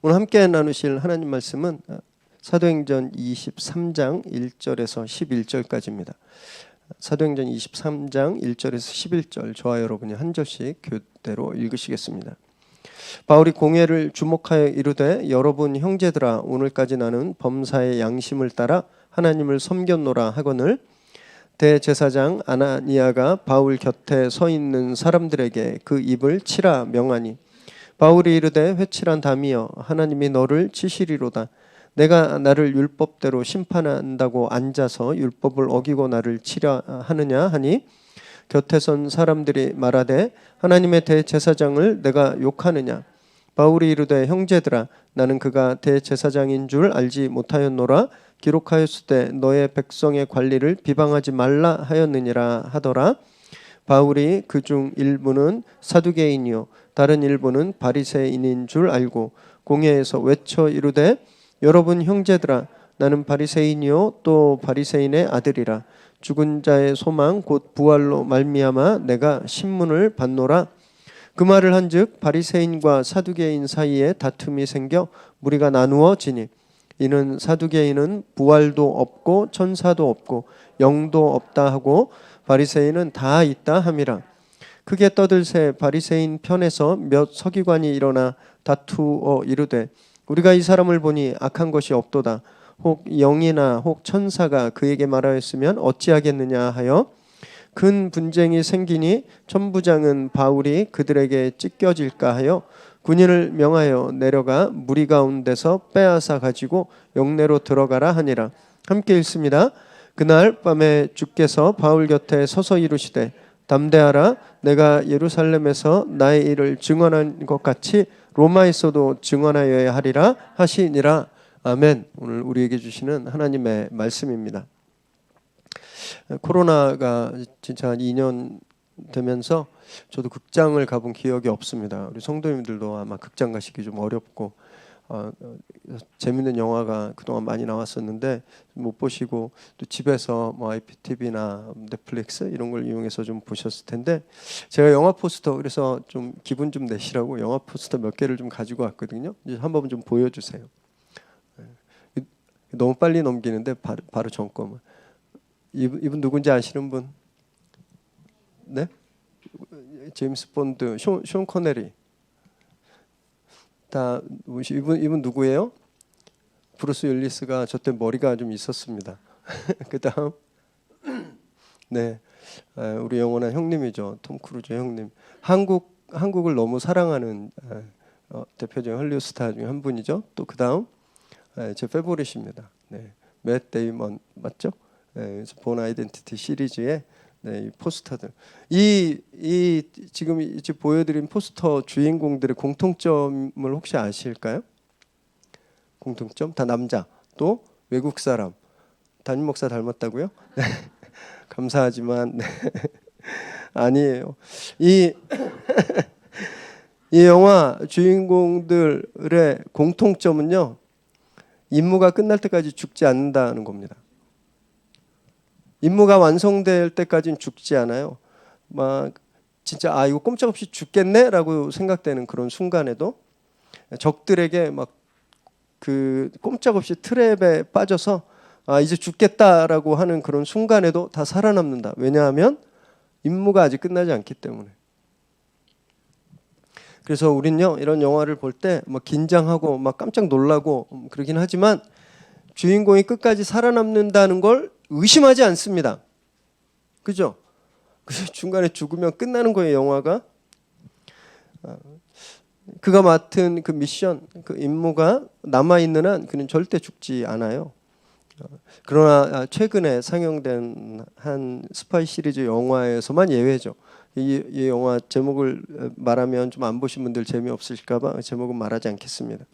오늘 함께 나누실 하나님 말씀은 사도행전 23장 1절에서 11절까지입니다. 사도행전 23장 1절에서 11절, 저와 여러분이 한 절씩 교대로 읽으시겠습니다. 바울이 공회를 주목하여 이르되, 여러분 형제들아, 오늘까지 나는 범사의 양심을 따라 하나님을 섬겼노라 하거늘, 대제사장 아나니아가 바울 곁에 서 있는 사람들에게 그 입을 치라 명하니, 바울이 이르되, 회칠한 담이여, 하나님이 너를 치시리로다. 내가 나를 율법대로 심판한다고 앉아서 율법을 어기고 나를 치려 하느냐 하니, 곁에 선 사람들이 말하되, 하나님의 대제사장을 내가 욕하느냐. 바울이 이르되, 형제들아, 나는 그가 대제사장인 줄 알지 못하였노라. 기록하였으되 너의 백성의 관리를 비방하지 말라 하였느니라 하더라. 바울이 그중 일부는 사두개인이요 다른 일부는 바리새인인 줄 알고 공회에서 외쳐 이르되, 여러분 형제들아, 나는 바리새인이요 또 바리새인의 아들이라. 죽은 자의 소망 곧 부활로 말미암아 내가 신문을 받노라. 그 말을 한즉 바리새인과 사두개인 사이에 다툼이 생겨 무리가 나누어지니, 이는 사두개인은 부활도 없고 천사도 없고 영도 없다 하고 바리새인은 다 있다 함이라. 크게 떠들새 바리새인 편에서 몇 서기관이 일어나 다투어 이르되, 우리가 이 사람을 보니 악한 것이 없도다. 혹 영이나 혹 천사가 그에게 말하였으면 어찌하겠느냐 하여 큰 분쟁이 생기니, 천부장은 바울이 그들에게 찢겨질까 하여 군인을 명하여 내려가 무리 가운데서 빼앗아 가지고 영내로 들어가라 하니라. 함께 읽습니다. 그날 밤에 주께서 바울 곁에 서서 이르시되, 담대하라. 내가 예루살렘에서 나의 일을 증언한 것 같이 로마에서도 증언하여야 하리라 하시니라. 아멘. 오늘 우리에게 주시는 하나님의 말씀입니다. 코로나가 진짜 한 2년 되면서 저도 극장을 가본 기억이 없습니다. 우리 성도님들도 아마 극장 가시기 좀 어렵고, 재밌는 영화가 그동안 많이 나왔었는데 못 보시고 또 집에서 뭐 IPTV나 넷플릭스 이런 걸 이용해서 좀 보셨을 텐데, 제가 영화 포스터, 그래서 좀 기분 좀 내시라고 영화 포스터 몇 개를 좀 가지고 왔거든요. 이제 한번 좀 보여주세요. 너무 빨리 넘기는데 바로 전거만. 이분 누군지 아시는 분? 네? 제임스 본드, 쇼 코네리. 다 이분 누구예요? 브루스 윌리스가 저때 머리가 좀 있었습니다. 그다음 네, 우리 영원한 형님이죠. 톰 크루즈 형님. 한국을 너무 사랑하는 대표적인 헐리우드 스타 중에 한 분이죠. 또 그다음 제 페보릿입니다. 네, 맷 데이먼 맞죠? 네, 본 아이덴티티 시리즈의 이 포스터들, 이 지금 이제 보여드린 포스터 주인공들의 공통점을 혹시 아실까요? 공통점 다 남자, 또 외국 사람. 담임 목사 닮았다고요? 네. 감사하지만 네. 아니에요. 이 영화 주인공들의 공통점은요, 임무가 끝날 때까지 죽지 않는다는 겁니다. 임무가 완성될 때까지는 죽지 않아요. 막 진짜 이거 꼼짝없이 죽겠네라고 생각되는 그런 순간에도 적들에게 막 그 꼼짝없이 트랩에 빠져서 이제 죽겠다라고 하는 그런 순간에도 다 살아남는다. 왜냐하면 임무가 아직 끝나지 않기 때문에. 그래서 우린요, 이런 영화를 볼 때 막 긴장하고 막 깜짝 놀라고 그러긴 하지만, 주인공이 끝까지 살아남는다는 걸 의심하지 않습니다. 그죠? 중간에 죽으면 끝나는 거예요, 영화가. 그가 맡은 그 미션, 그 임무가 남아있는 한 그는 절대 죽지 않아요. 그러나 최근에 상영된 한 스파이 시리즈 영화에서만 예외죠. 이 영화 제목을 말하면 좀 안 보신 분들 재미없으실까 봐 제목은 말하지 않겠습니다.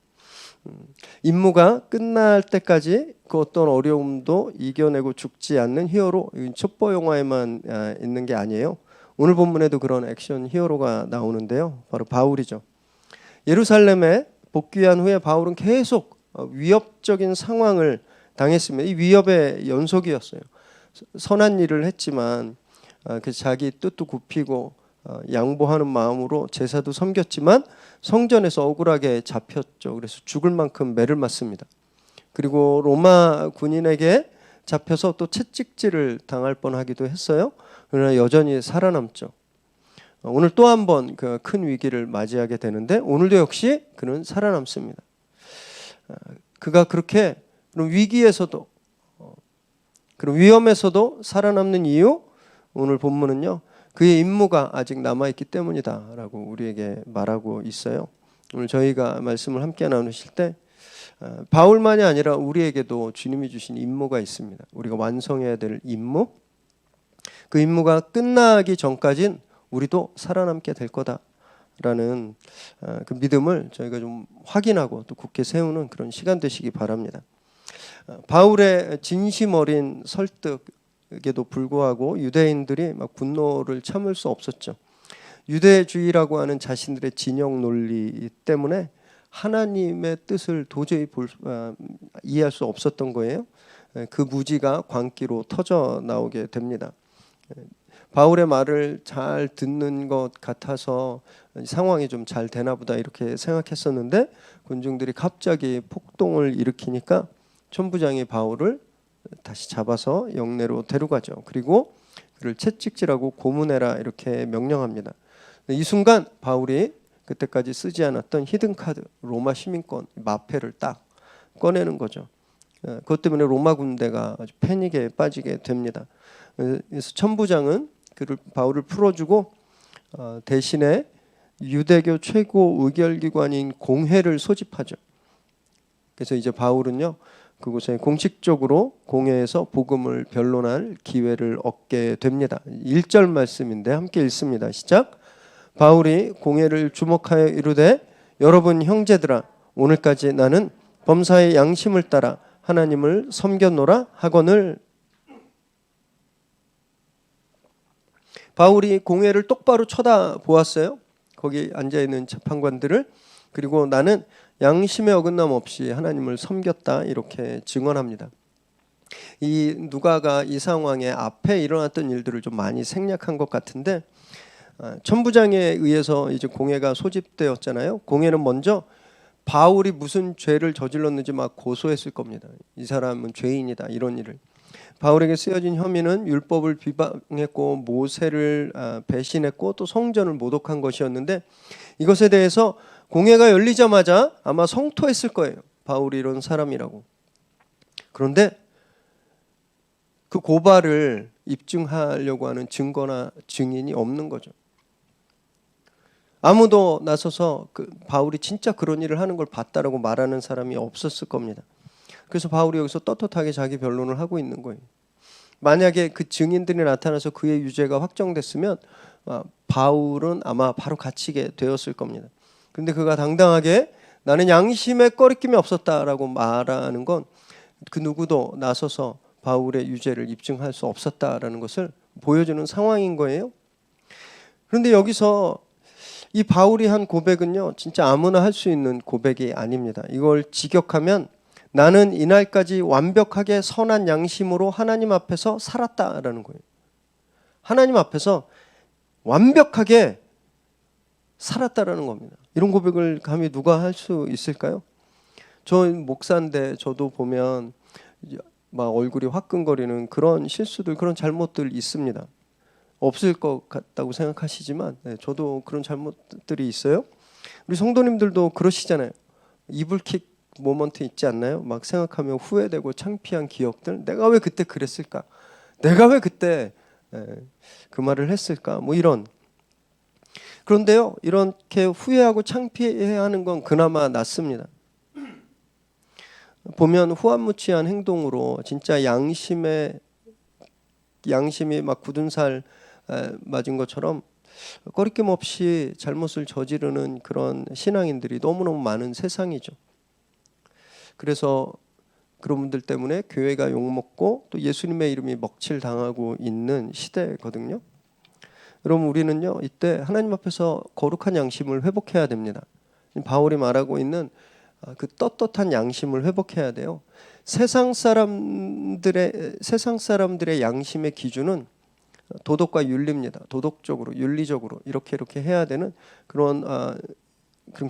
임무가 끝날 때까지 그 어떤 어려움도 이겨내고 죽지 않는 히어로, 첩보 영화에만 있는 게 아니에요. 오늘 본문에도 그런 액션 히어로가 나오는데요, 바로 바울이죠. 예루살렘에 복귀한 후에 바울은 계속 위협적인 상황을 당했습니다. 이 위협의 연속이었어요. 선한 일을 했지만 그 자기 뜻도 굽히고 양보하는 마음으로 제사도 섬겼지만 성전에서 억울하게 잡혔죠. 그래서 죽을 만큼 매를 맞습니다. 그리고 로마 군인에게 잡혀서 또 채찍질을 당할 뻔하기도 했어요. 그러나 여전히 살아남죠. 오늘 또 한 번 그 큰 위기를 맞이하게 되는데 오늘도 역시 그는 살아남습니다. 그가 그렇게 그런 위기에서도 그런 위험에서도 살아남는 이유, 오늘 본문은요, 그의 임무가 아직 남아있기 때문이다라고 우리에게 말하고 있어요. 오늘 저희가 말씀을 함께 나누실 때 바울만이 아니라 우리에게도 주님이 주신 임무가 있습니다. 우리가 완성해야 될 임무, 그 임무가 끝나기 전까진 우리도 살아남게 될 거다라는 그 믿음을 저희가 좀 확인하고 또 굳게 세우는 그런 시간 되시기 바랍니다. 바울의 진심 어린 설득에도 불구하고 유대인들이 막 분노를 참을 수 없었죠. 유대주의라고 하는 자신들의 진영 논리 때문에 하나님의 뜻을 도저히 이해할 수 없었던 거예요. 그 무지가 광기로 터져 나오게 됩니다. 바울의 말을 잘 듣는 것 같아서 상황이 좀 잘 되나 보다 이렇게 생각했었는데 군중들이 갑자기 폭동을 일으키니까 천부장이 바울을 다시 잡아서 영내로 데려가죠. 그리고 그를 채찍질하고 고문해라 이렇게 명령합니다. 이 순간 바울이 그때까지 쓰지 않았던 히든카드, 로마 시민권, 마패를 딱 꺼내는 거죠. 그것 때문에 로마 군대가 아주 패닉에 빠지게 됩니다. 그래서 천부장은 바울을 풀어주고 대신에 유대교 최고 의결기관인 공회를 소집하죠. 그래서 이제 바울은요, 그곳에 공식적으로 공회에서 복음을 변론할 기회를 얻게 됩니다. 1절 말씀인데 함께 읽습니다. 시작. 바울이 공회를 주목하여 이르되 여러분 형제들아, 오늘까지 나는 범사의 양심을 따라 하나님을 섬겼노라 하거늘. 바울이 공회를 똑바로 쳐다보았어요. 거기 앉아있는 재판관들을. 그리고 나는 양심의 어긋남 없이 하나님을 섬겼다 이렇게 증언합니다. 이 누가가 이 상황에 앞에 일어났던 일들을 좀 많이 생략한 것 같은데 천부장에 의해서 이제 공회가 소집되었잖아요. 공회는 먼저 바울이 무슨 죄를 저질렀는지 막 고소했을 겁니다. 이 사람은 죄인이다 이런 일을. 바울에게 쓰여진 혐의는 율법을 비방했고 모세를 배신했고 또 성전을 모독한 것이었는데 이것에 대해서 공회가 열리자마자 아마 성토했을 거예요. 바울이 이런 사람이라고. 그런데 그 고발을 입증하려고 하는 증거나 증인이 없는 거죠. 아무도 나서서 바울이 진짜 그런 일을 하는 걸 봤다라고 말하는 사람이 없었을 겁니다. 그래서 바울이 여기서 떳떳하게 자기 변론을 하고 있는 거예요. 만약에 그 증인들이 나타나서 그의 유죄가 확정됐으면 바울은 아마 바로 갇히게 되었을 겁니다. 그런데 그가 당당하게 나는 양심에 꺼리낌이 없었다라고 말하는 건 그 누구도 나서서 바울의 유죄를 입증할 수 없었다라는 것을 보여주는 상황인 거예요. 그런데 여기서 이 바울이 한 고백은요, 진짜 아무나 할 수 있는 고백이 아닙니다. 이걸 직역하면 나는 이날까지 완벽하게 선한 양심으로 하나님 앞에서 살았다라는 거예요. 하나님 앞에서 완벽하게 살았다라는 겁니다. 이런 고백을 감히 누가 할 수 있을까요? 저 목사인데 저도 보면 막 얼굴이 화끈거리는 그런 실수들, 그런 잘못들 있습니다. 없을 것 같다고 생각하시지만 저도 그런 잘못들이 있어요. 우리 성도님들도 그러시잖아요. 이불킥 모먼트 있지 않나요? 막 생각하면 후회되고 창피한 기억들. 내가 왜 그때 그랬을까? 내가 왜 그때 그 말을 했을까? 뭐 이런. 그런데요, 이렇게 후회하고 창피해하는 건 그나마 낫습니다. 보면 후안무치한 행동으로 진짜 양심이 막 굳은 살 맞은 것처럼 꺼리낌 없이 잘못을 저지르는 그런 신앙인들이 너무너무 많은 세상이죠. 그래서 그런 분들 때문에 교회가 욕먹고 또 예수님의 이름이 먹칠당하고 있는 시대거든요. 여러분, 우리는요 이때 하나님 앞에서 거룩한 양심을 회복해야 됩니다. 바울이 말하고 있는 그 떳떳한 양심을 회복해야 돼요. 세상 사람들의 양심의 기준은 도덕과 윤리입니다. 도덕적으로, 윤리적으로 이렇게 해야 되는 그런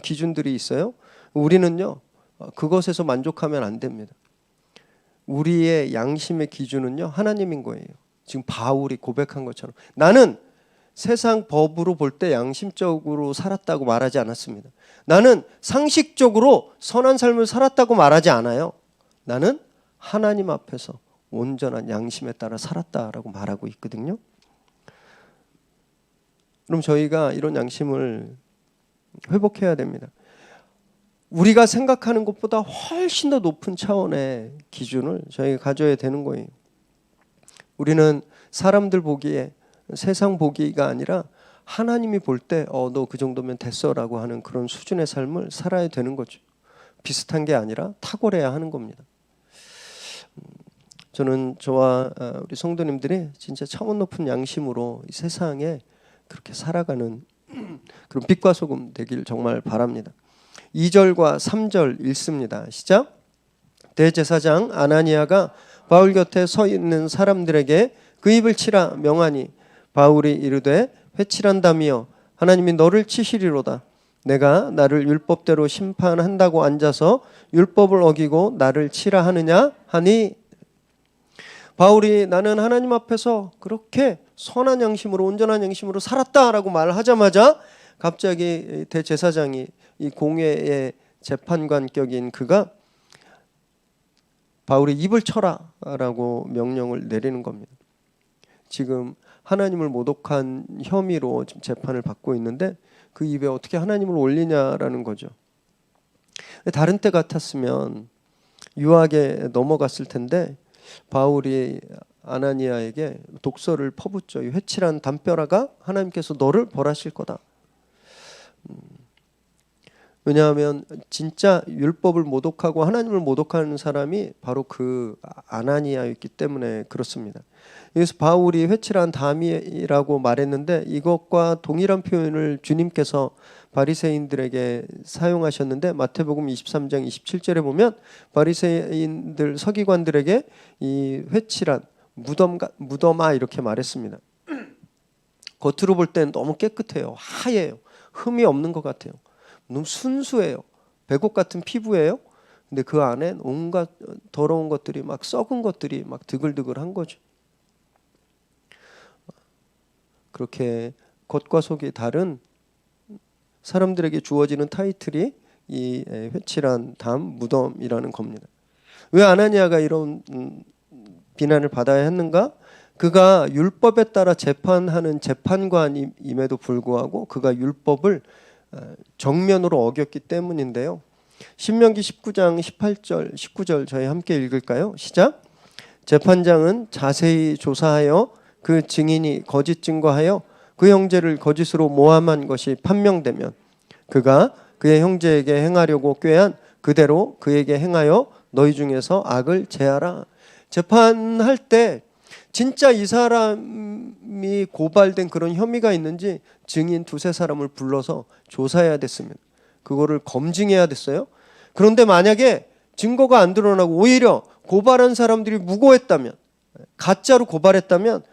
기준들이 있어요. 우리는요, 그것에서 만족하면 안 됩니다. 우리의 양심의 기준은요, 하나님인 거예요. 지금 바울이 고백한 것처럼 나는 세상 법으로 볼 때 양심적으로 살았다고 말하지 않았습니다. 나는 상식적으로 선한 삶을 살았다고 말하지 않아요. 나는 하나님 앞에서 온전한 양심에 따라 살았다라고 말하고 있거든요. 그럼 저희가 이런 양심을 회복해야 됩니다. 우리가 생각하는 것보다 훨씬 더 높은 차원의 기준을 저희가 가져야 되는 거예요. 우리는 사람들 보기에, 세상 보기가 아니라 하나님이 볼 때 너 그 정도면 됐어라고 하는 그런 수준의 삶을 살아야 되는 거죠. 비슷한 게 아니라 탁월해야 하는 겁니다. 저는 저와 우리 성도님들이 진짜 차원 높은 양심으로 이 세상에 그렇게 살아가는 그런 빛과 소금 되길 정말 바랍니다. 2절과 3절 읽습니다. 시작. 대제사장 아나니아가 바울 곁에 서 있는 사람들에게 그 입을 치라 명하니 바울이 이르되 회칠한다미여 하나님이 너를 치시리로다. 내가 나를 율법대로 심판한다고 앉아서 율법을 어기고 나를 치라 하느냐 하니, 바울이 나는 하나님 앞에서 그렇게 선한 양심으로 온전한 양심으로 살았다라고 말하자마자 갑자기 대제사장이 이 공회의 재판관격인 그가 바울이 입을 쳐라라고 명령을 내리는 겁니다. 지금 하나님을 모독한 혐의로 지금 재판을 받고 있는데 그 입에 어떻게 하나님을 올리냐라는 거죠. 다른 때 같았으면 유하게 넘어갔을 텐데 바울이 아나니아에게 독서를 퍼붓죠. 회칠한 담벼락아 하나님께서 너를 벌하실 거다. 왜냐하면 진짜 율법을 모독하고 하나님을 모독하는 사람이 바로 그 아나니아였기 때문에 그렇습니다. 여기서 바울이 회칠한 담이라고 말했는데 이것과 동일한 표현을 주님께서 바리새인들에게 사용하셨는데 마태복음 23장 27절에 보면 바리새인들 서기관들에게 이 회칠한 무덤아 이렇게 말했습니다. 겉으로 볼 때는 너무 깨끗해요. 하얘요. 흠이 없는 것 같아요. 너무 순수해요. 백옥 같은 피부예요. 근데 그 안엔 온갖 더러운 것들이 막 썩은 것들이 막 드글드글한 거죠. 그렇게 겉과 속이 다른 사람들에게 주어지는 타이틀이 이 회칠한 담 무덤이라는 겁니다. 왜 아나니아가 이런 비난을 받아야 했는가? 그가 율법에 따라 재판하는 재판관임에도 불구하고 그가 율법을 정면으로 어겼기 때문인데요. 신명기 19장 18절 19절 저희 함께 읽을까요? 시작. 재판장은 자세히 조사하여 그 증인이 거짓 증거하여 그 형제를 거짓으로 모함한 것이 판명되면 그가 그의 형제에게 행하려고 꾀한 그대로 그에게 행하여 너희 중에서 악을 제하라. 재판할 때 진짜 이 사람이 고발된 그런 혐의가 있는지 증인 두세 사람을 불러서 조사해야 됐습니다. 그거를 검증해야 됐어요. 그런데 만약에 증거가 안 드러나고 오히려 고발한 사람들이 무고했다면, 가짜로 고발했다면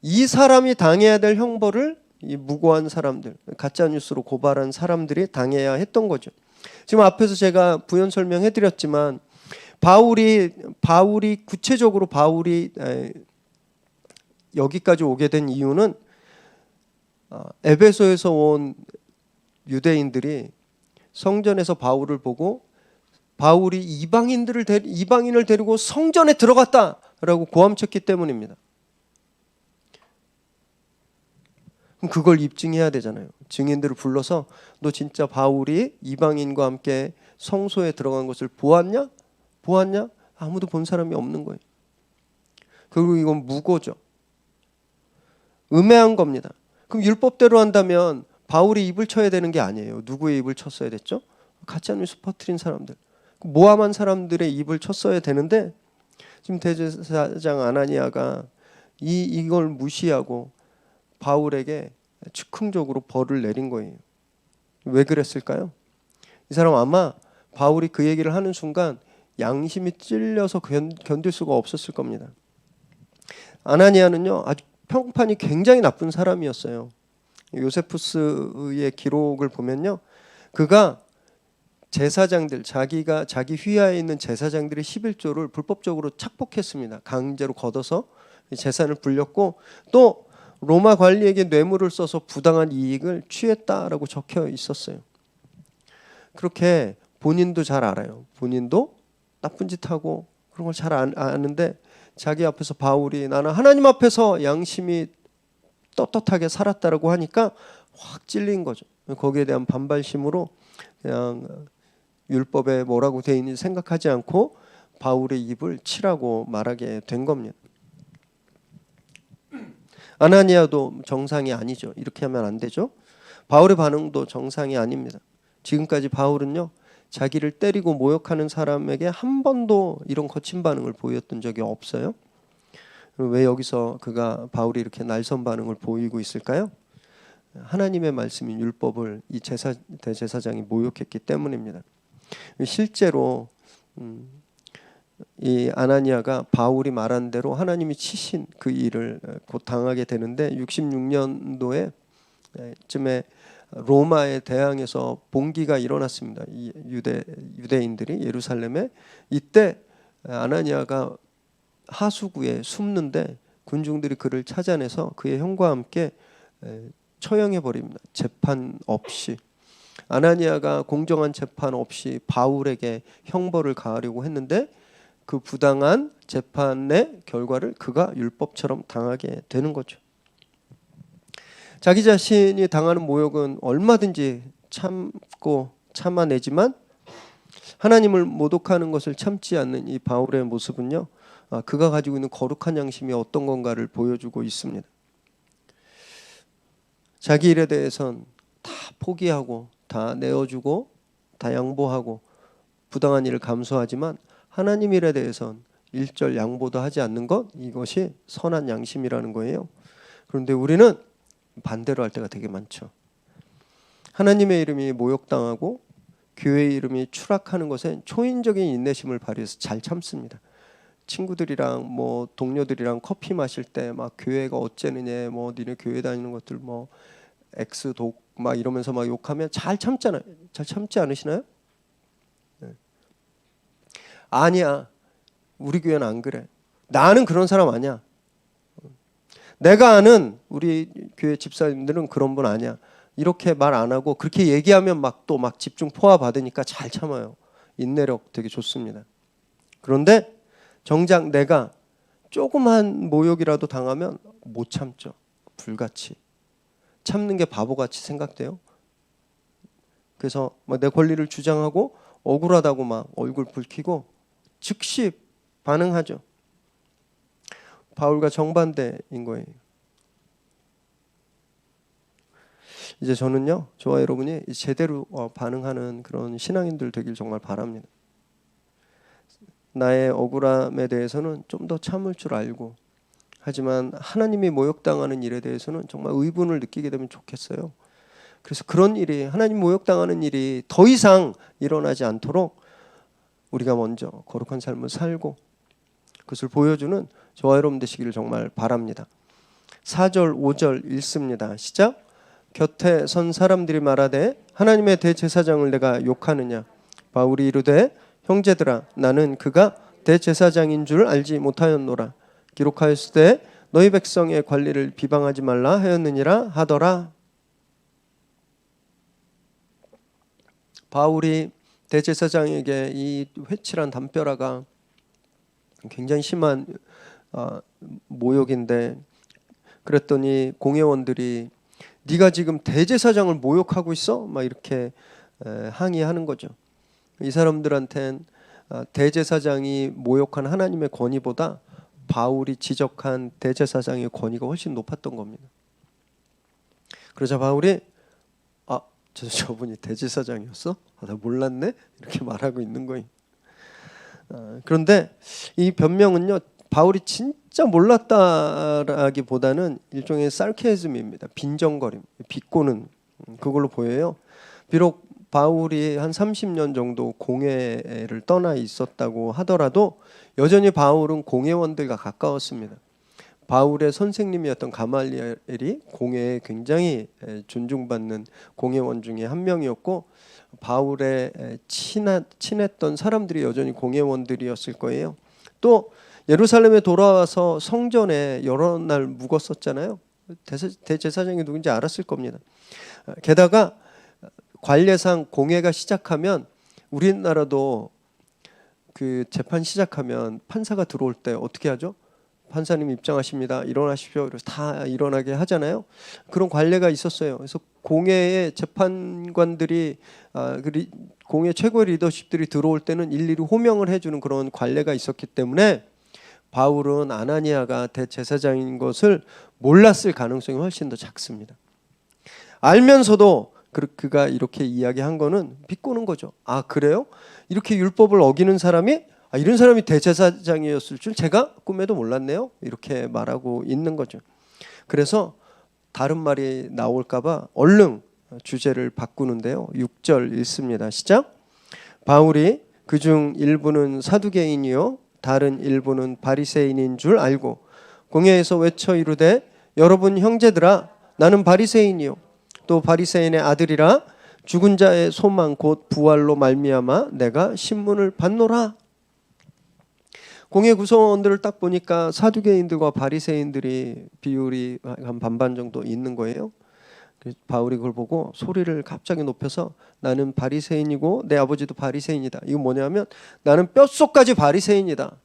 이 사람이 당해야 될 형벌을 이 무고한 사람들, 가짜 뉴스로 고발한 사람들이 당해야 했던 거죠. 지금 앞에서 제가 부연 설명해 드렸지만 바울이 구체적으로 여기까지 오게 된 이유는 에베소에서 온 유대인들이 성전에서 바울을 보고 바울이 이방인을 데리고 성전에 들어갔다라고 고함쳤기 때문입니다. 그럼 그걸 입증해야 되잖아요. 증인들을 불러서 너 진짜 바울이 이방인과 함께 성소에 들어간 것을 보았냐? 아무도 본 사람이 없는 거예요. 그리고 이건 무고죠. 음해한 겁니다. 그럼 율법대로 한다면 바울이 입을 쳐야 되는 게 아니에요. 누구의 입을 쳤어야 됐죠? 가짜 뉴스 퍼뜨린 사람들, 모함한 사람들의 입을 쳤어야 되는데 지금 대제사장 아나니아가 이걸 무시하고 바울에게 즉흥적으로 벌을 내린 거예요. 왜 그랬을까요? 이 사람 아마 바울이 그 얘기를 하는 순간 양심이 찔려서 견딜 수가 없었을 겁니다. 아나니아는요 아주 평판이 굉장히 나쁜 사람이었어요. 요세푸스의 기록을 보면요, 그가 제사장들, 자기 휘하에 있는 제사장들의 11조를 불법적으로 착복했습니다. 강제로 걷어서 재산을 불렸고, 또 로마 관리에게 뇌물을 써서 부당한 이익을 취했다라고 적혀 있었어요. 그렇게 본인도 잘 알아요. 본인도 나쁜 짓 하고 그런 걸 잘 아는데, 자기 앞에서 바울이 나는 하나님 앞에서 양심이 떳떳하게 살았다라고 하니까 확 찔린 거죠. 거기에 대한 반발심으로 그냥 율법에 뭐라고 돼 있는지 생각하지 않고 바울의 입을 치라고 말하게 된 겁니다. 아나니아도 정상이 아니죠. 이렇게 하면 안 되죠. 바울의 반응도 정상이 아닙니다. 지금까지 바울은요, 자기를 때리고 모욕하는 사람에게 한 번도 이런 거친 반응을 보였던 적이 없어요. 왜 여기서 바울이 이렇게 날선 반응을 보이고 있을까요? 하나님의 말씀인 율법을 이 대제사장이 모욕했기 때문입니다. 실제로 이 아나니아가 바울이 말한 대로 하나님이 치신 그 일을 곧 당하게 되는데, 66년도에 쯤에 로마의 대항에서 봉기가 일어났습니다. 이 유대인들이 예루살렘에. 이때 아나니아가 하수구에 숨는데 군중들이 그를 찾아내서 그의 형과 함께 처형해 버립니다. 재판 없이. 아나니아가 공정한 재판 없이 바울에게 형벌을 가하려고 했는데, 그 부당한 재판의 결과를 그가 율법처럼 당하게 되는 거죠. 자기 자신이 당하는 모욕은 얼마든지 참고 참아내지만, 하나님을 모독하는 것을 참지 않는 이 바울의 모습은요, 그가 가지고 있는 거룩한 양심이 어떤 건가를 보여주고 있습니다. 자기 일에 대해선 다 포기하고 다 내어주고 다 양보하고 부당한 일을 감수하지만, 하나님 일에 대해선 일절 양보도 하지 않는 것, 이것이 선한 양심이라는 거예요. 그런데 우리는 반대로 할 때가 되게 많죠. 하나님의 이름이 모욕당하고 교회의 이름이 추락하는 것엔 초인적인 인내심을 발휘해서 잘 참습니다. 친구들이랑 뭐 동료들이랑 커피 마실 때 막 교회가 어째느냐, 뭐 니네 교회 다니는 것들 뭐 엑스독 막 이러면서 막 욕하면 잘 참잖아요. 잘 참지 않으시나요? 네. 아니야, 우리 교회는 안 그래. 나는 그런 사람 아니야. 내가 아는 우리 교회 집사님들은 그런 분 아니야. 이렇게 말 안 하고 그렇게 얘기하면 막 또 막 집중 포화 받으니까 잘 참아요. 인내력 되게 좋습니다. 그런데 정작 내가 조그만 모욕이라도 당하면 못 참죠. 불같이. 참는 게 바보같이 생각돼요. 그래서 막 내 권리를 주장하고 억울하다고 막 얼굴 붉히고 즉시 반응하죠. 바울과 정반대인 거예요. 이제 저는요, 저와 여러분이 제대로 반응하는 그런 신앙인들 되길 정말 바랍니다. 나의 억울함에 대해서는 좀 더 참을 줄 알고, 하지만 하나님이 모욕당하는 일에 대해서는 정말 의분을 느끼게 되면 좋겠어요. 그래서 그런 일이, 하나님 모욕당하는 일이 더 이상 일어나지 않도록 우리가 먼저 거룩한 삶을 살고 그것을 보여주는 저와 여러분 되시기를 정말 바랍니다. 4절 5절 읽습니다. 시작. 곁에 선 사람들이 말하되 하나님의 대제사장을 내가 욕하느냐. 바울이 이르되 형제들아, 나는 그가 대제사장인 줄 알지 못하였노라. 기록하였으되 너희 백성의 관리를 비방하지 말라 하였느니라 하더라. 바울이 대제사장에게 이 회칠한 담벼라가 굉장히 심한 모욕인데, 그랬더니 공회원들이 네가 지금 대제사장을 모욕하고 있어? 막 이렇게 항의하는 거죠. 이 사람들한텐 대제사장이 모욕한 하나님의 권위보다 바울이 지적한 대제사장의 권위가 훨씬 높았던 겁니다. 그러자 바울이 저분이 대제사장이었어? 나 몰랐네? 이렇게 말하고 있는 거예요. 그런데 이 변명은요, 바울이 진짜 몰랐다라기보다는 일종의 sarcasm입니다. 빈정거림, 비꼬는 그걸로 보여요. 비록 바울이 한 30년 정도 공회를 떠나 있었다고 하더라도 여전히 바울은 공회원들과 가까웠습니다. 바울의 선생님이었던 가말리엘이 공회에 굉장히 존중받는 공회원 중에 한 명이었고, 바울의 친했던 사람들이 여전히 공회원들이었을 거예요. 또 예루살렘에 돌아와서 성전에 여러 날 묵었었잖아요. 대제사장이 누군지 알았을 겁니다. 게다가 관례상 공회가 시작하면, 우리나라도 그 재판 시작하면 판사가 들어올 때 어떻게 하죠? 판사님 입장하십니다. 일어나십시오. 그래서 다 일어나게 하잖아요. 그런 관례가 있었어요. 그래서 공회의 재판관들이 공회 최고의 리더십들이 들어올 때는 일일이 호명을 해주는 그런 관례가 있었기 때문에 바울은 아나니아가 대제사장인 것을 몰랐을 가능성이 훨씬 더 작습니다. 알면서도 그가 이렇게 이야기한 거는 비꼬는 거죠. 아, 그래요? 이렇게 율법을 어기는 사람이, 이런 사람이 대제사장이었을 줄 제가 꿈에도 몰랐네요. 이렇게 말하고 있는 거죠. 그래서 다른 말이 나올까 봐 얼른 주제를 바꾸는데요. 6절 읽습니다. 시작. 바울이 그중 일부는 사두개인이요 다른 일부는 바리새인인 줄 알고 공회에서 외쳐 이르되 여러분 형제들아 나는 바리새인이요 또 바리새인의 아들이라 죽은 자의 소망 곧 부활로 말미암아 내가 신문을 받노라. 공회 구성원들을 딱 보니까 사두개인들과 바리새인들이 비율이 한 반반 정도 있는 거예요. 바울이 그걸 보고 소리를 갑자기 높여서 나는 바리새인이고 내 아버지도 바리새인이다. 이거 뭐냐면 나는 뼛속까지 바리새인이다.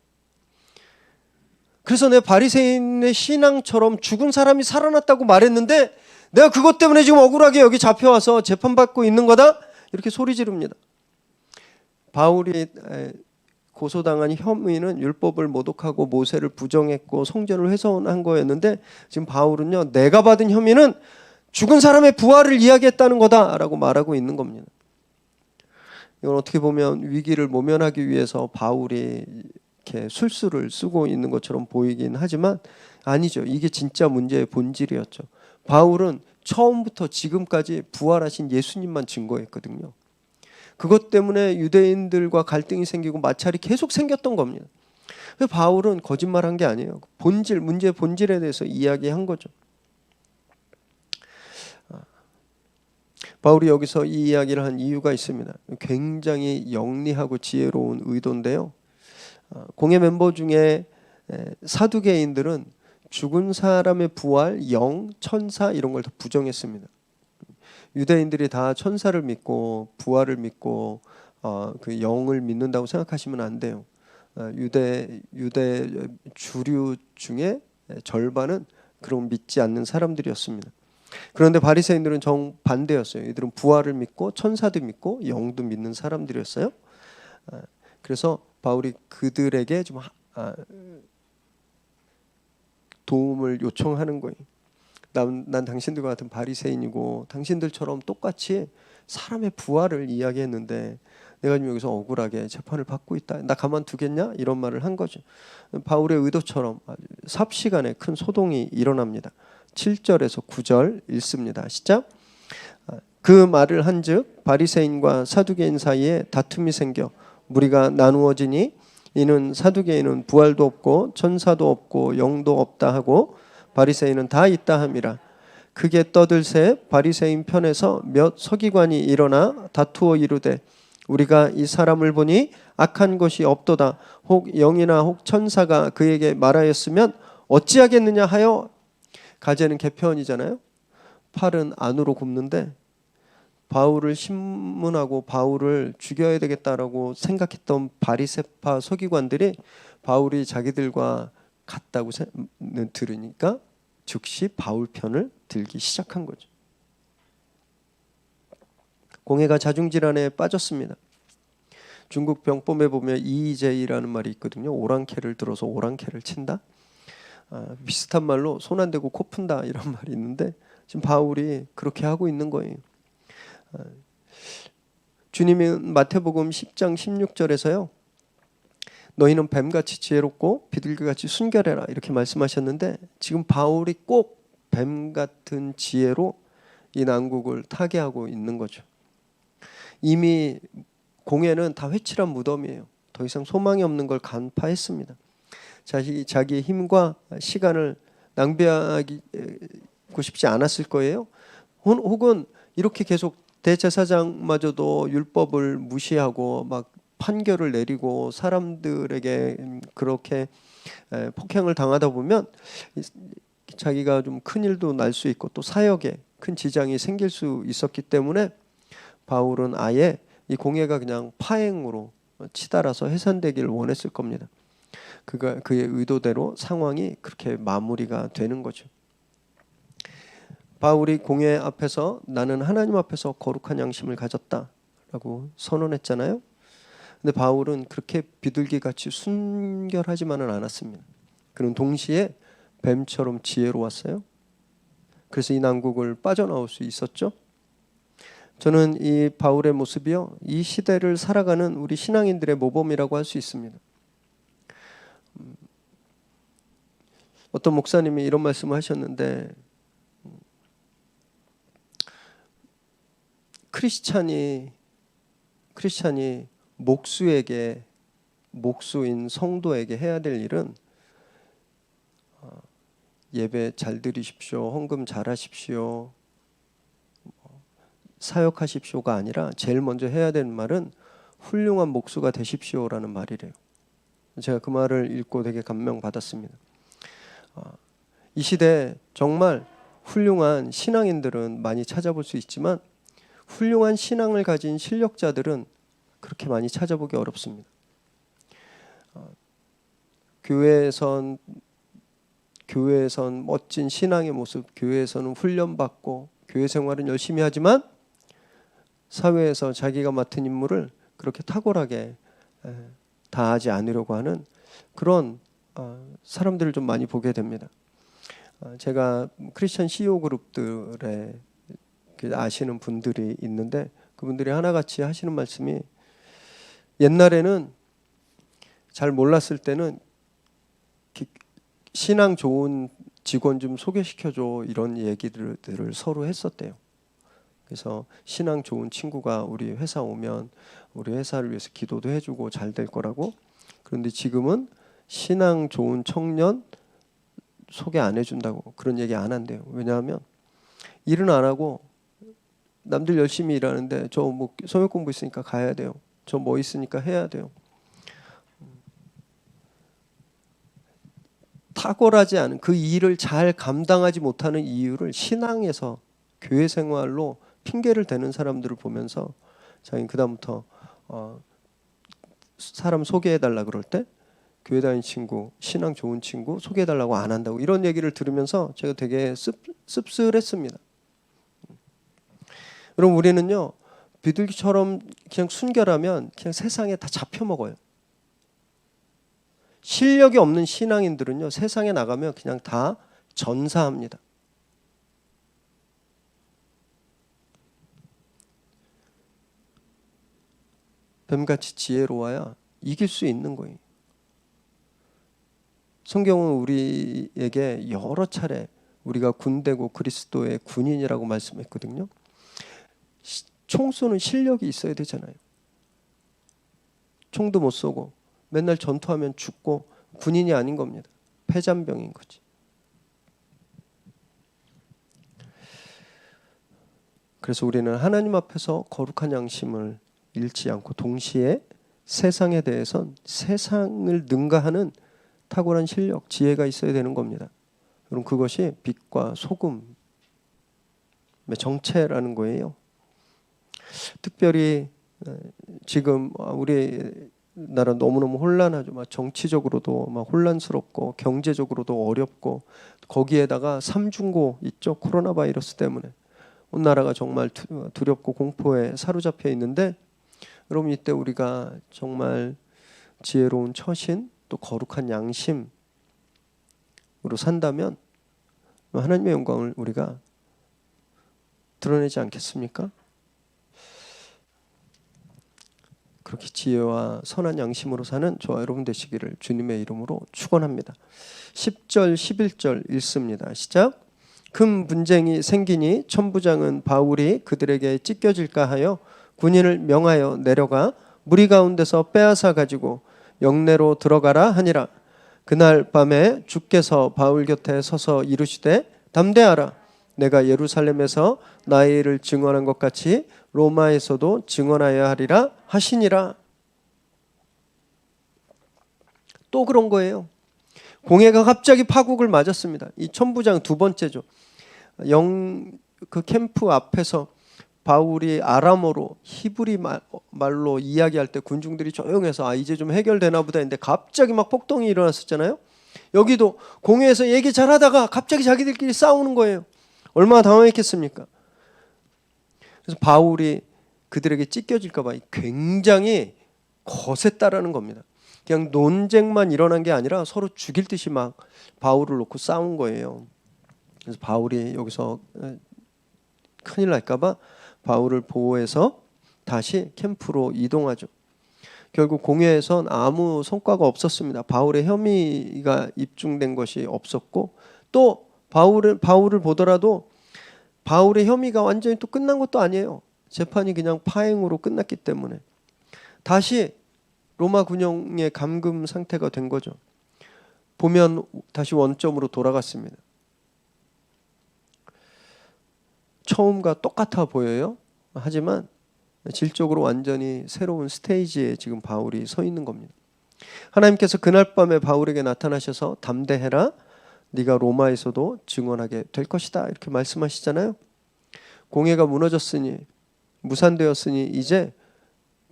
그래서 내 바리새인의 신앙처럼 죽은 사람이 살아났다고 말했는데 내가 그것 때문에 지금 억울하게 여기 잡혀와서 재판받고 있는 거다. 이렇게 소리 지릅니다. 바울이 고소당한 혐의는 율법을 모독하고 모세를 부정했고 성전을 훼손한 거였는데 지금 바울은요 내가 받은 혐의는 죽은 사람의 부활을 이야기했다는 거다라고 말하고 있는 겁니다. 이건 어떻게 보면 위기를 모면하기 위해서 바울이 이렇게 술수를 쓰고 있는 것처럼 보이긴 하지만 아니죠. 이게 진짜 문제의 본질이었죠. 바울은 처음부터 지금까지 부활하신 예수님만 증거했거든요. 그것 때문에 유대인들과 갈등이 생기고 마찰이 계속 생겼던 겁니다. 그래서 바울은 거짓말한 게 아니에요. 문제의 본질에 대해서 이야기한 거죠. 바울이 여기서 이 이야기를 한 이유가 있습니다. 굉장히 영리하고 지혜로운 의도인데요. 공회 멤버 중에 사두개인들은 죽은 사람의 부활, 영, 천사 이런 걸 다 부정했습니다. 유대인들이 다 천사를 믿고 부활을 믿고 그 영을 믿는다고 생각하시면 안 돼요. 유대 주류 중에 절반은 그런 믿지 않는 사람들이었습니다. 그런데 바리새인들은 정반대였어요. 이들은 부활을 믿고 천사도 믿고 영도 믿는 사람들이었어요. 그래서 바울이 그들에게 좀 도움을 요청하는 거예요. 난 당신들과 같은 바리새인이고 당신들처럼 똑같이 사람의 부활을 이야기했는데 내가 지금 여기서 억울하게 재판을 받고 있다. 나 가만두겠냐? 이런 말을 한 거죠. 바울의 의도처럼 삽시간에 큰 소동이 일어납니다. 7절에서 9절 읽습니다. 시작. 그 말을 한즉 바리새인과 사두개인 사이에 다툼이 생겨 무리가 나누어지니 이는 사두개인은 부활도 없고 천사도 없고 영도 없다 하고 바리새인은 다 있다 함이라. 크게 떠들새 바리새인 편에서 몇 서기관이 일어나 다투어 이르되 우리가 이 사람을 보니 악한 것이 없도다. 혹 영이나 혹 천사가 그에게 말하였으면 어찌하겠느냐 하여. 가제는 개편이잖아요. 팔은 안으로 굽는데 바울을 신문하고 바울을 죽여야 되겠다라고 생각했던 바리새파 서기관들이 바울이 자기들과 같다고 들으니까 즉시 바울 편을 들기 시작한 거죠. 공회가 자중질환에 빠졌습니다. 중국 병법에 보면 이의제이라는 말이 있거든요. 오랑캐를 들어서 오랑캐를 친다. 비슷한 말로 손 안 대고 코 푼다 이런 말이 있는데 지금 바울이 그렇게 하고 있는 거예요. 주님이 마태복음 10장 16절에서요. 너희는 뱀같이 지혜롭고 비둘기같이 순결해라 이렇게 말씀하셨는데 지금 바울이 꼭 뱀 같은 지혜로 이 난국을 타개하고 있는 거죠. 이미 공회는 다 회칠한 무덤이에요. 더 이상 소망이 없는 걸 간파했습니다. 자기의 힘과 시간을 낭비하고 싶지 않았을 거예요. 혹은 이렇게 계속 대제사장마저도 율법을 무시하고 막 판결을 내리고 사람들에게 그렇게 폭행을 당하다 보면 자기가 좀 큰 일도 날 수 있고 또 사역에 큰 지장이 생길 수 있었기 때문에 바울은 아예 이 공회가 그냥 파행으로 치달아서 해산되기를 원했을 겁니다. 그의 의도대로 상황이 그렇게 마무리가 되는 거죠. 바울이 공회 앞에서 나는 하나님 앞에서 거룩한 양심을 가졌다라고 선언했잖아요. 근데 바울은 그렇게 비둘기같이 순결하지만은 않았습니다. 그는 동시에 뱀처럼 지혜로웠어요. 그래서 이 난국을 빠져나올 수 있었죠. 저는 이 바울의 모습이요, 이 시대를 살아가는 우리 신앙인들의 모범이라고 할 수 있습니다. 어떤 목사님이 이런 말씀을 하셨는데, 크리스찬이 목수인 성도에게 해야 될 일은 예배 잘 드리십시오, 헌금 잘 하십시오, 사역하십시오가 아니라 제일 먼저 해야 되는 말은 훌륭한 목수가 되십시오라는 말이래요. 제가 그 말을 읽고 되게 감명받았습니다. 이 시대에 정말 훌륭한 신앙인들은 많이 찾아볼 수 있지만 훌륭한 신앙을 가진 실력자들은 그렇게 많이 찾아보기 어렵습니다. 교회에선 멋진 신앙의 모습, 교회에서는 훈련받고 교회 생활은 열심히 하지만 사회에서 자기가 맡은 임무를 그렇게 탁월하게 다하지 않으려고 하는 그런 사람들을 좀 많이 보게 됩니다. 제가 크리스천 CEO 그룹들에 아시는 분들이 있는데 그분들이 하나같이 하시는 말씀이, 옛날에는 잘 몰랐을 때는 신앙 좋은 직원 좀 소개시켜줘 이런 얘기들을 서로 했었대요. 그래서 신앙 좋은 친구가 우리 회사 오면 우리 회사를 위해서 기도도 해주고 잘 될 거라고. 그런데 지금은 신앙 좋은 청년 소개 안 해준다고, 그런 얘기 안 한대요. 왜냐하면 일은 안 하고 남들 열심히 일하는데 저 뭐 성역 공부 있으니까 가야 돼요, 저 뭐 있으니까 해야 돼요. 탁월하지 않은 그 일을 잘 감당하지 못하는 이유를 신앙에서, 교회 생활로 핑계를 대는 사람들을 보면서 자기는 그다음부터 사람 소개해달라 그럴 때 교회 다니는 친구, 신앙 좋은 친구 소개해달라고 안 한다고, 이런 얘기를 들으면서 제가 되게 씁쓸했습니다. 여러분, 우리는요 비둘기처럼 그냥 순결하면 그냥 세상에 다 잡혀먹어요. 실력이 없는 신앙인들은요 세상에 나가면 그냥 다 전사합니다. 뱀같이 지혜로워야 이길 수 있는 거예요. 성경은 우리에게 여러 차례 우리가 군대고 그리스도의 군인이라고 말씀했거든요. 총 쏘는 실력이 있어야 되잖아요. 총도 못 쏘고 맨날 전투하면 죽고 군인이 아닌 겁니다. 패잔병인 거지. 그래서 우리는 하나님 앞에서 거룩한 양심을 잃지 않고 동시에 세상에 대해선 세상을 능가하는 탁월한 실력, 지혜가 있어야 되는 겁니다. 그럼 그것이 빛과 소금의 정체라는 거예요. 특별히 지금 우리 나라 너무너무 혼란하죠. 막 정치적으로도 막 혼란스럽고 경제적으로도 어렵고 거기에다가 삼중고 있죠. 코로나 바이러스 때문에 온 나라가 정말 두렵고 공포에 사로잡혀 있는데, 여러분 이때 우리가 정말 지혜로운 처신 또 거룩한 양심으로 산다면 하나님의 영광을 우리가 드러내지 않겠습니까? 그렇게 지혜와 선한 양심으로 사는 저와 여러분 되시기를 주님의 이름으로 축원합니다. 10절 11절 읽습니다. 시작. 금 분쟁이 생기니 천부장은 바울이 그들에게 찢겨질까 하여 군인을 명하여 내려가 무리 가운데서 빼앗아 가지고 영내로 들어가라 하니라. 그날 밤에 주께서 바울 곁에 서서 이르시되 담대하라. 내가 예루살렘에서 나의 일을 증언한 것 같이 로마에서도 증언하여야 하리라 하시니라. 또 그런 거예요. 공회가 갑자기 파국을 맞았습니다. 이 천부장 두 번째죠. 그 캠프 앞에서 바울이 아람어로 히브리 말로 이야기할 때 군중들이 조용해서 이제 좀 해결되나 보다 했는데 갑자기 막 폭동이 일어났었잖아요. 여기도 공회에서 얘기 잘하다가 갑자기 자기들끼리 싸우는 거예요. 얼마나 당황했겠습니까? 그래서 바울이 그들에게 찢겨질까 봐 굉장히 거셌다라는 겁니다. 그냥 논쟁만 일어난 게 아니라 서로 죽일 듯이 막 바울을 놓고 싸운 거예요. 그래서 바울이 여기서 큰일 날까 봐 바울을 보호해서 다시 캠프로 이동하죠. 결국 공회에선 아무 성과가 없었습니다. 바울의 혐의가 입증된 것이 없었고 또 바울을 보더라도 바울의 혐의가 완전히 또 끝난 것도 아니에요. 재판이 그냥 파행으로 끝났기 때문에 다시 로마 군영의 감금 상태가 된 거죠. 보면 다시 원점으로 돌아갔습니다. 처음과 똑같아 보여요. 하지만 질적으로 완전히 새로운 스테이지에 지금 바울이 서 있는 겁니다. 하나님께서 그날 밤에 바울에게 나타나셔서 담대해라. 네가 로마에서도 증언하게 될 것이다. 이렇게 말씀하시잖아요. 공회가 무너졌으니 무산되었으니 이제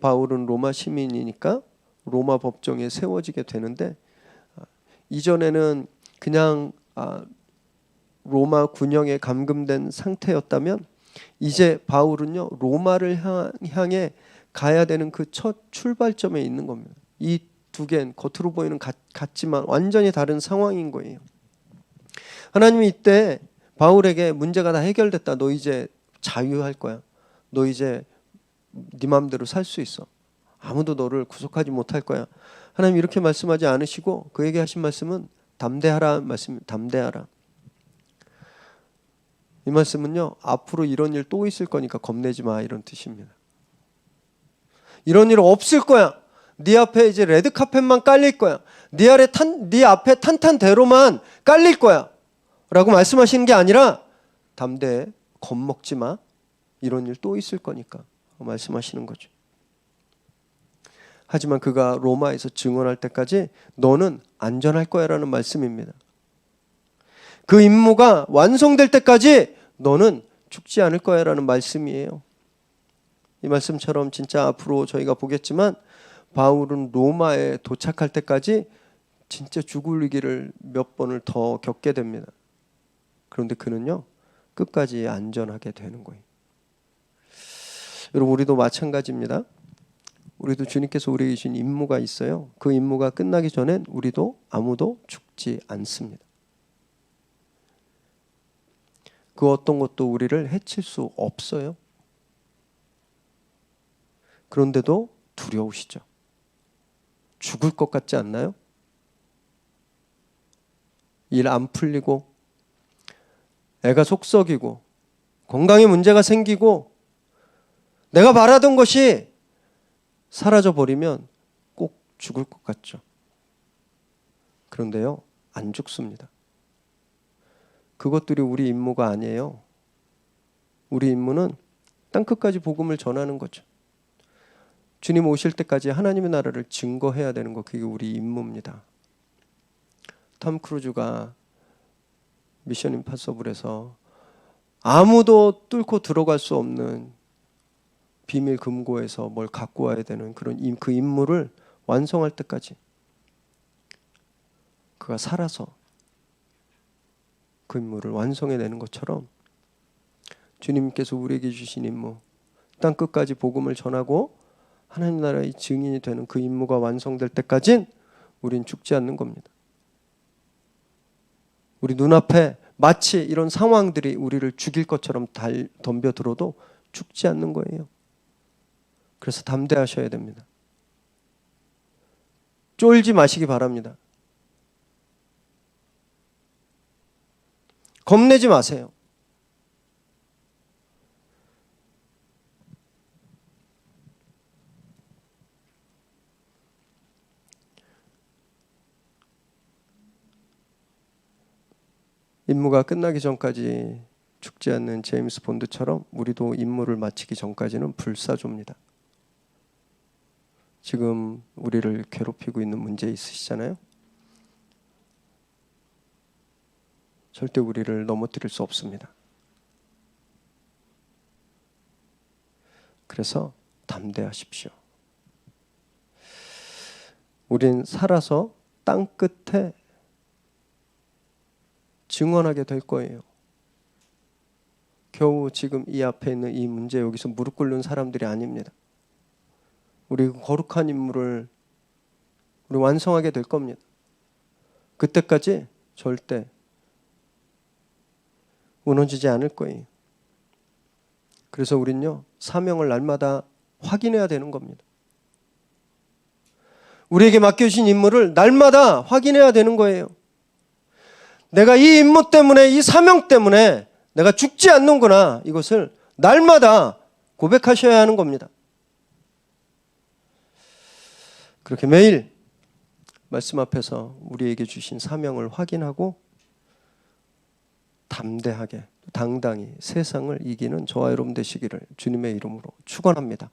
바울은 로마 시민이니까 로마 법정에 세워지게 되는데 이전에는 그냥 로마 군영에 감금된 상태였다면 이제 바울은요 로마를 향해 가야 되는 그 첫 출발점에 있는 겁니다. 이 두 개는 겉으로 보이는 같지만 완전히 다른 상황인 거예요. 하나님이 이때 바울에게 문제가 다 해결됐다. 너 이제 자유할 거야. 너 이제 네 마음대로 살 수 있어. 아무도 너를 구속하지 못할 거야. 하나님 이렇게 말씀하지 않으시고 그에게 하신 말씀은 담대하라 말씀. 담대하라. 이 말씀은요 앞으로 이런 일 또 있을 거니까 겁내지 마 이런 뜻입니다. 이런 일 없을 거야. 네 앞에 이제 레드카펫만 깔릴 거야. 네 앞에 탄탄대로만 깔릴 거야 라고 말씀하시는 게 아니라 담대해. 겁먹지 마. 이런 일 또 있을 거니까 말씀하시는 거죠. 하지만 그가 로마에서 증언할 때까지 너는 안전할 거야 라는 말씀입니다. 그 임무가 완성될 때까지 너는 죽지 않을 거야 라는 말씀이에요. 이 말씀처럼 진짜 앞으로 저희가 보겠지만 바울은 로마에 도착할 때까지 진짜 죽을 위기를 몇 번을 더 겪게 됩니다. 그런데 그는요 끝까지 안전하게 되는 거예요. 여러분 우리도 마찬가지입니다. 우리도 주님께서 우리에게 주신 임무가 있어요. 그 임무가 끝나기 전엔 우리도 아무도 죽지 않습니다. 그 어떤 것도 우리를 해칠 수 없어요. 그런데도 두려우시죠. 죽을 것 같지 않나요? 일 안 풀리고 애가 속썩이고 건강에 문제가 생기고 내가 바라던 것이 사라져버리면 꼭 죽을 것 같죠. 그런데요 안 죽습니다. 그것들이 우리 임무가 아니에요. 우리 임무는 땅끝까지 복음을 전하는 거죠. 주님 오실 때까지 하나님의 나라를 증거해야 되는 거 그게 우리 임무입니다. 톰 크루즈가 미션 임파서블에서 아무도 뚫고 들어갈 수 없는 비밀 금고에서 뭘 갖고 와야 되는 그런 그 임무를 완성할 때까지 그가 살아서 그 임무를 완성해내는 것처럼 주님께서 우리에게 주신 임무 땅끝까지 복음을 전하고 하나님 나라의 증인이 되는 그 임무가 완성될 때까진 우린 죽지 않는 겁니다. 우리 눈앞에 마치 이런 상황들이 우리를 죽일 것처럼 덤벼들어도 죽지 않는 거예요. 그래서 담대하셔야 됩니다. 쫄지 마시기 바랍니다. 겁내지 마세요. 임무가 끝나기 전까지 죽지 않는 제임스 본드처럼 우리도 임무를 마치기 전까지는 불사조입니다. 지금 우리를 괴롭히고 있는 문제 있으시잖아요. 절대 우리를 넘어뜨릴 수 없습니다. 그래서 담대하십시오. 우린 살아서 땅 끝에 증언하게 될 거예요. 겨우 지금 이 앞에 있는 이 문제 여기서 무릎 꿇는 사람들이 아닙니다. 우리 거룩한 임무를 우리 완성하게 될 겁니다. 그때까지 절대 무너지지 않을 거예요. 그래서 우린요, 사명을 날마다 확인해야 되는 겁니다. 우리에게 맡겨주신 임무를 날마다 확인해야 되는 거예요. 내가 이 임무 때문에, 이 사명 때문에 내가 죽지 않는구나, 이것을 날마다 고백하셔야 하는 겁니다. 그렇게 매일 말씀 앞에서 우리에게 주신 사명을 확인하고 담대하게 당당히 세상을 이기는 저와 여러분 되시기를 주님의 이름으로 축원합니다.